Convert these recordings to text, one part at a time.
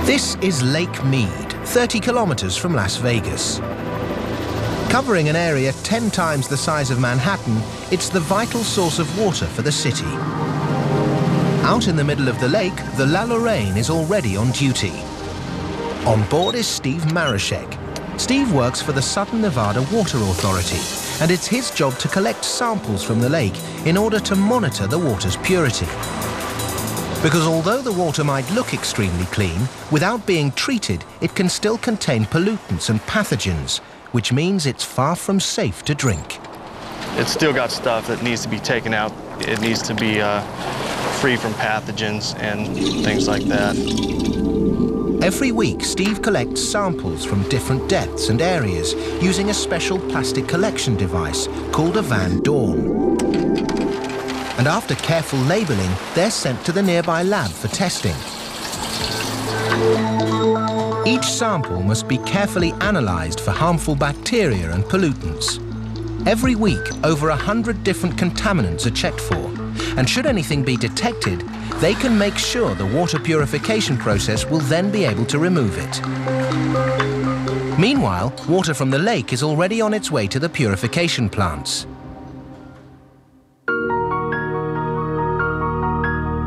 This is Lake Mead, 30 kilometers from Las Vegas. Covering an area 10 times the size of Manhattan, it's the vital source of water for the city. Out in the middle of the lake, the La Lorraine is already on duty. On board is Steve Marashek. Steve works for the Southern Nevada Water Authority, and it's his job to collect samples from the lake in order to monitor the water's purity. Because although the water might look extremely clean, without being treated, it can still contain pollutants and pathogens, which means it's far from safe to drink. It's still got stuff that needs to be taken out. It needs to be free from pathogens and things like that. Every week, Steve collects samples from different depths and areas using a special plastic collection device called a Van Dorn. And after careful labeling, they're sent to the nearby lab for testing. Each sample must be carefully analyzed for harmful bacteria and pollutants. Every week, over 100 different contaminants are checked for, and should anything be detected, they can make sure the water purification process will then be able to remove it. Meanwhile, water from the lake is already on its way to the purification plants.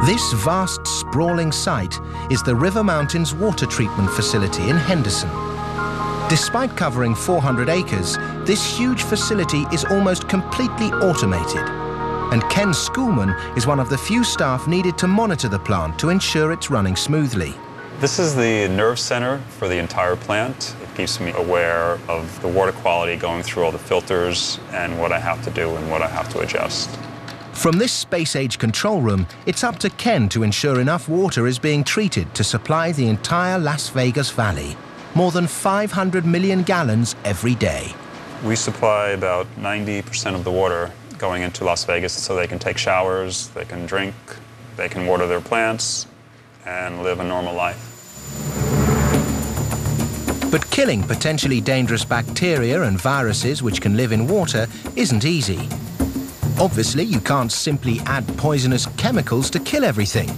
This vast, sprawling site is the River Mountains Water Treatment Facility in Henderson. Despite covering 400 acres, this huge facility is almost completely automated. And Ken Schoolman is one of the few staff needed to monitor the plant to ensure it's running smoothly. This is the nerve center for the entire plant. It keeps me aware of the water quality going through all the filters and what I have to do and what I have to adjust. From this space-age control room, it's up to Ken to ensure enough water is being treated to supply the entire Las Vegas Valley. More than 500 million gallons every day. We supply about 90% of the water going into Las Vegas so they can take showers, they can drink, they can water their plants, and live a normal life. But killing potentially dangerous bacteria and viruses which can live in water isn't easy. Obviously, you can't simply add poisonous chemicals to kill everything.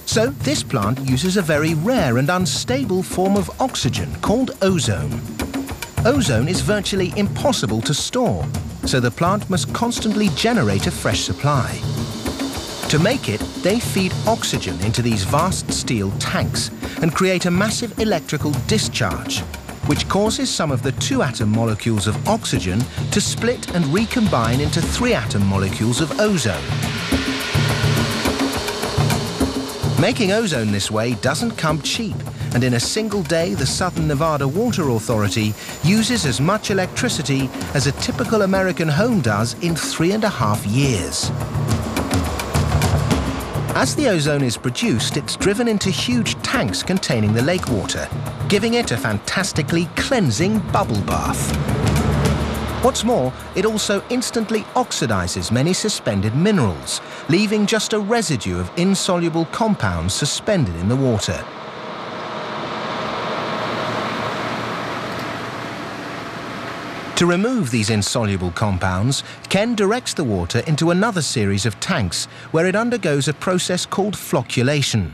So this plant uses a very rare and unstable form of oxygen called ozone. Ozone is virtually impossible to store, so the plant must constantly generate a fresh supply. To make it, they feed oxygen into these vast steel tanks and create a massive electrical discharge, which causes some of the 2-atom molecules of oxygen to split and recombine into 3-atom molecules of ozone. Making ozone this way doesn't come cheap, and in a single day, the Southern Nevada Water Authority uses as much electricity as a typical American home does in 3.5 years. As the ozone is produced, it's driven into huge tanks containing the lake water, giving it a fantastically cleansing bubble bath. What's more, it also instantly oxidizes many suspended minerals, leaving just a residue of insoluble compounds suspended in the water. To remove these insoluble compounds, Ken directs the water into another series of tanks where it undergoes a process called flocculation.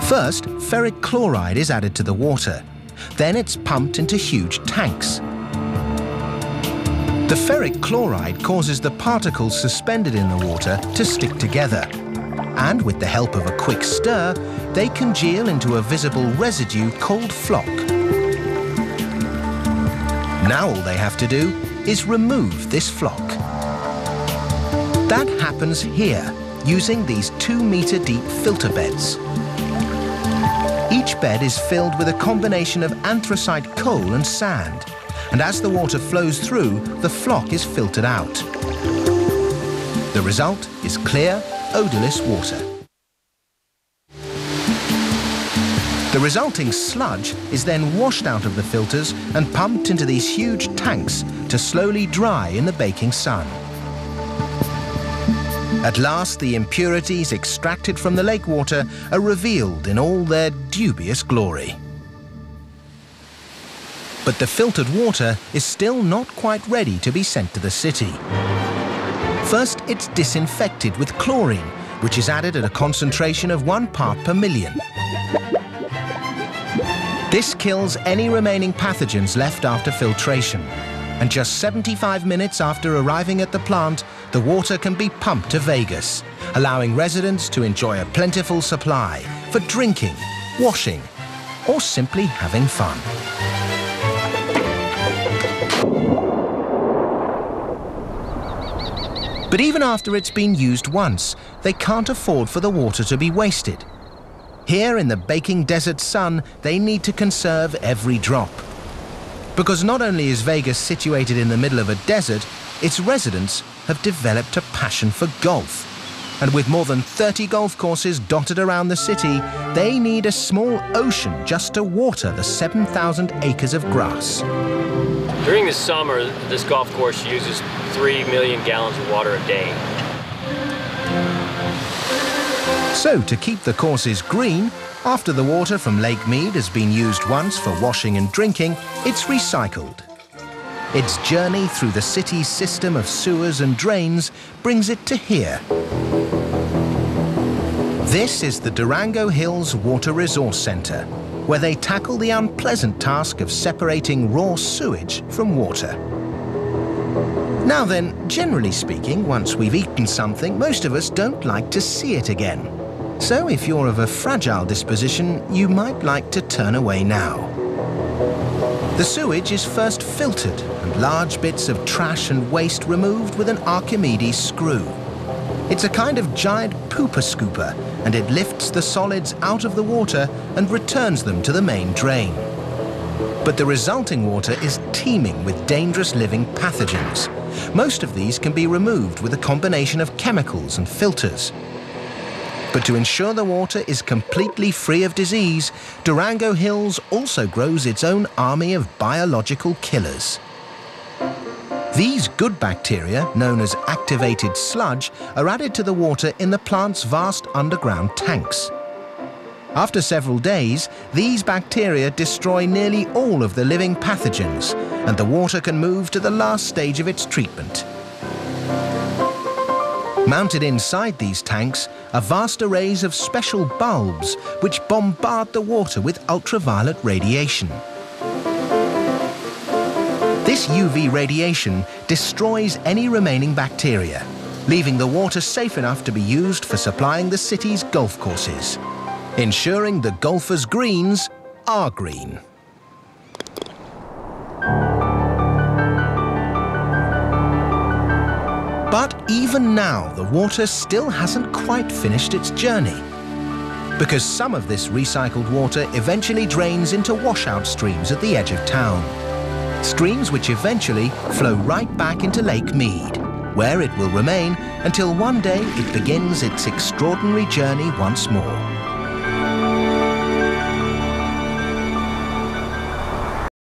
First, ferric chloride is added to the water. Then it's pumped into huge tanks. The ferric chloride causes the particles suspended in the water to stick together. And with the help of a quick stir, they congeal into a visible residue called floc. Now all they have to do is remove this floc. That happens here, using these 2-meter-deep filter beds. Each bed is filled with a combination of anthracite coal and sand, and as the water flows through, the floc is filtered out. The result is clear, odorless water. The resulting sludge is then washed out of the filters and pumped into these huge tanks to slowly dry in the baking sun. At last, the impurities extracted from the lake water are revealed in all their dubious glory. But the filtered water is still not quite ready to be sent to the city. First, it's disinfected with chlorine, which is added at a concentration of 1 part per million. This kills any remaining pathogens left after filtration. And just 75 minutes after arriving at the plant, the water can be pumped to Vegas, allowing residents to enjoy a plentiful supply for drinking, washing, or simply having fun. But even after it's been used once, they can't afford for the water to be wasted. Here in the baking desert sun, they need to conserve every drop. Because not only is Vegas situated in the middle of a desert, its residents have developed a passion for golf. And with more than 30 golf courses dotted around the city, they need a small ocean just to water the 7,000 acres of grass. During the summer, this golf course uses 3 million gallons of water a day. So, to keep the courses green, after the water from Lake Mead has been used once for washing and drinking, it's recycled. Its journey through the city's system of sewers and drains brings it to here. This is the Durango Hills Water Resource Center, where they tackle the unpleasant task of separating raw sewage from water. Now then, generally speaking, once we've eaten something, most of us don't like to see it again. So if you're of a fragile disposition, you might like to turn away now. The sewage is first filtered and large bits of trash and waste removed with an Archimedes screw. It's a kind of giant pooper scooper, and it lifts the solids out of the water and returns them to the main drain. But the resulting water is teeming with dangerous living pathogens. Most of these can be removed with a combination of chemicals and filters. But to ensure the water is completely free of disease, Durango Hills also grows its own army of biological killers. These good bacteria, known as activated sludge, are added to the water in the plant's vast underground tanks. After several days, these bacteria destroy nearly all of the living pathogens, and the water can move to the last stage of its treatment. Mounted inside these tanks are vast arrays of special bulbs which bombard the water with ultraviolet radiation. This UV radiation destroys any remaining bacteria, leaving the water safe enough to be used for supplying the city's golf courses, ensuring the golfers' greens are green. But even now, the water still hasn't quite finished its journey, because some of this recycled water eventually drains into washout streams at the edge of town. Streams which eventually flow right back into Lake Mead, where it will remain until one day it begins its extraordinary journey once more.